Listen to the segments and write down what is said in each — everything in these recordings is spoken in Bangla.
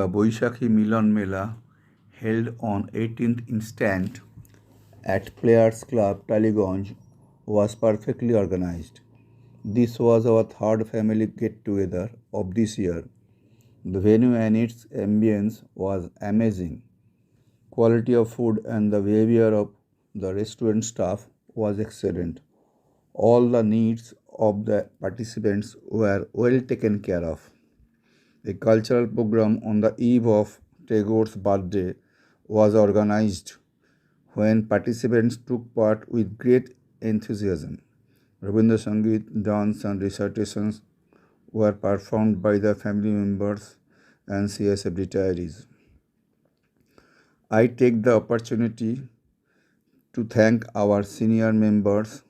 The Boishakhi Milan Mela, held on 18th instant at Players Club Taliganj, was perfectly organized. This was our third family get-together of this year. The venue and its ambience was amazing. Quality of food and the behavior of the restaurant staff was excellent. All the needs of the participants were well taken care of. A cultural program on the eve of Tagore's birthday was organized when participants took part with great enthusiasm. Rabindra Sangeet, dance and recitations were performed by the family members and CSF retirees. I take the opportunity to thank our senior members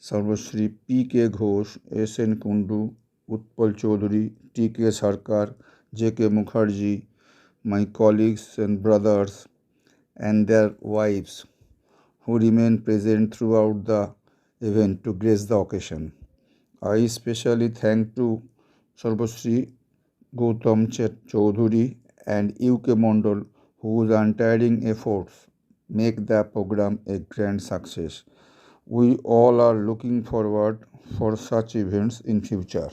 Sarvashri P.K. Ghosh, S.N. Kundu, Utpal Chaudhary, T.K. Sarkar, J.K. Mukherjee, my colleagues and brothers and their wives who remained present throughout the event to grace the occasion. I especially thank to Sarvashri Gautam Chaudhary and U.K. Mondal whose untiring efforts make the program a grand success. We all are looking forward for such events in future.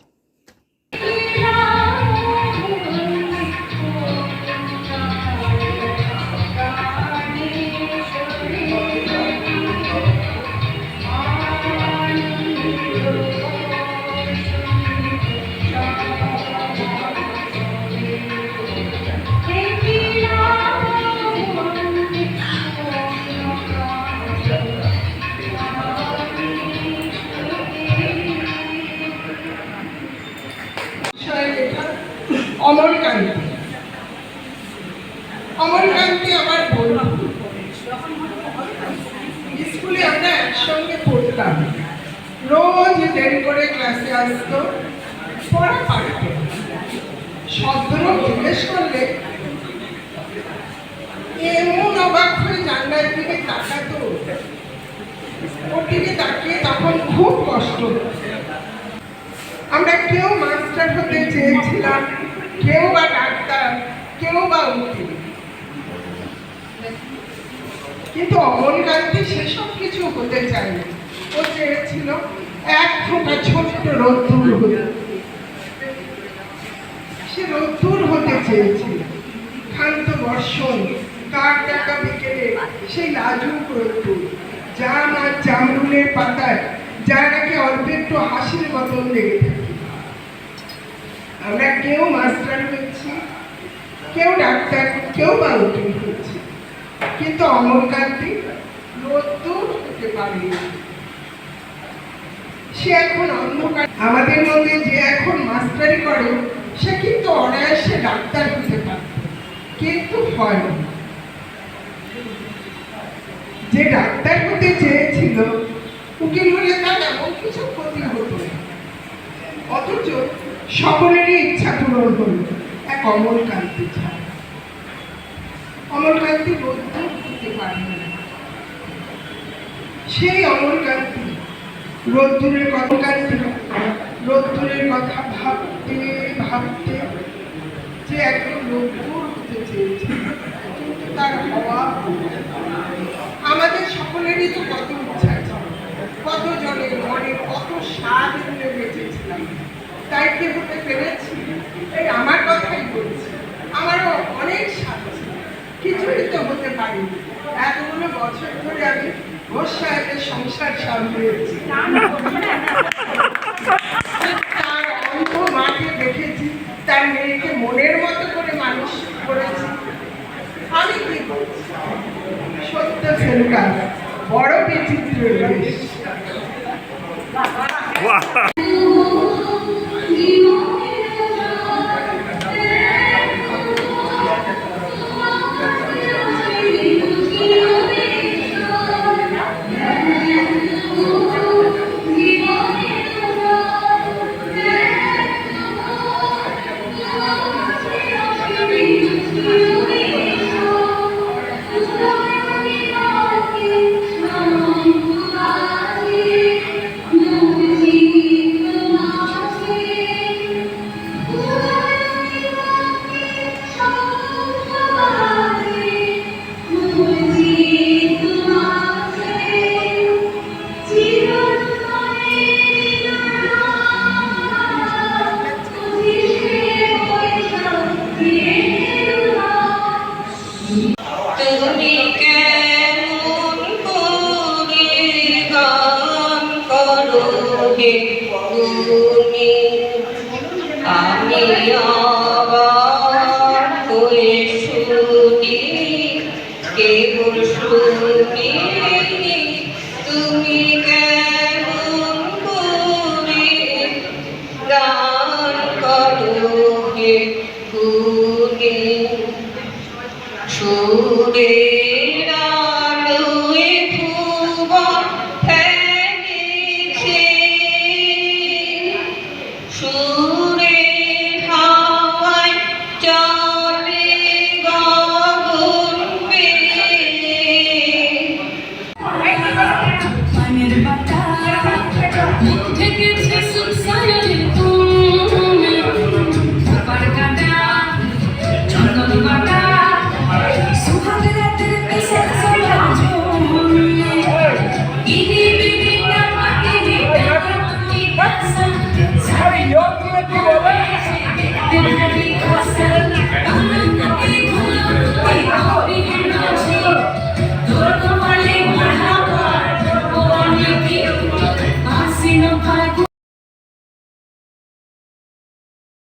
অমরকান্তি আমার বন্ধু। স্কুলে আমরা একসঙ্গে পড়তাম, রোজ দেরি করে ক্লাসে আসতো, পড়া পারত। শব্দরা জিজ্ঞেস করলে এমন অবাক হয়ে জানলার দিকে তাকাতো, ওর দিকে তাকিয়ে তখন খুব কষ্ট। আমরা কেউ মাস্টার হতে চেয়েছিলাম, কেউ বা ডাক্তার, কেউ বা উকিল, কিন্তু অমরকান্তি সেসব কিছু হতে চায়নি। ও চেয়েছিল এক ফোঁটা ছোট্ট রোদ্দুর হতে। সে রোদ্দুর হতে চেয়েছিল। ক্ষান্ত বর্ষণ, কাক ডাকা বিকেলে সেই লাজুক রোদ্দুর, জাম আর জামরুলের পাতায় যা নাকি অল্প একটু হাসির মতন লেগে থাকে। আমরা কেউ মাস্টার হয়েছি, কেউ ডাক্তার, কেউ বা উকিল হয়েছি, কিন্তু অমরকান্তি রোদ্দুর হতে পারেনি। সে এখন অন্ধকার। আমাদের মধ্যে যে এখন মাস্টারি করে সে কিন্তু অনায়াসে ডাক্তার হতে পারত, কিন্তু হয়নি। যে ডাক্তার হতে চেয়েছিল, উকিল হলে তার এমন কিছু ক্ষতি হতো না, অথচ সকলেরই ইচ্ছা পূরণ হল এক অমরকান্তি ছাড়া। অমরকান্তি রোদ্দুর হতে পারেনি। সেই অমরকান্তি রোদ্দুরের কথা ভাবতে ভাবতে যে একজন রোদ্দুর হতে চেয়েছে, কিন্তু তার হওয়া। আমাদের সকলেরই তো কত ইচ্ছা ছিল, কত জনের মনে কত স্বাদ নিয়ে বেঁচেছিলাম, তাই কি হতে পেরেছি? এই আমার কথাই বলছি, আমারও অনেক স্বাদ ছিল, কিছুই তো হতে পারিনি। এতগুলো বছর ধরে আমি ঘোষ সাহেবের সংসার সামলেছি, তার অন্ধ মাকে দেখেছি, তার মেয়েকে মনের মতো করে মানুষ করেছি। আমি কি বলছি, সত্য সেনকার বড় বিচিত্র দেশ। হে গুণী আমি অবাক হয়ে শুনি কেবল শুনি তুমি কেমন করে গান করো হে গুণী সুরের আলোয় ভুবন ফেলেছে সুরের হাওয়ায় চলে গগন বেয়ে পানের বাটা মুখ ঢেকেছে সুসায়রে তুমি পার কাটা চন্দন বাটা সুহাগ রাতের পেশার সবার জমে ইদি বিদি নামাকে দিতে ভাষা সারি দেখতে ভাবি ভাষা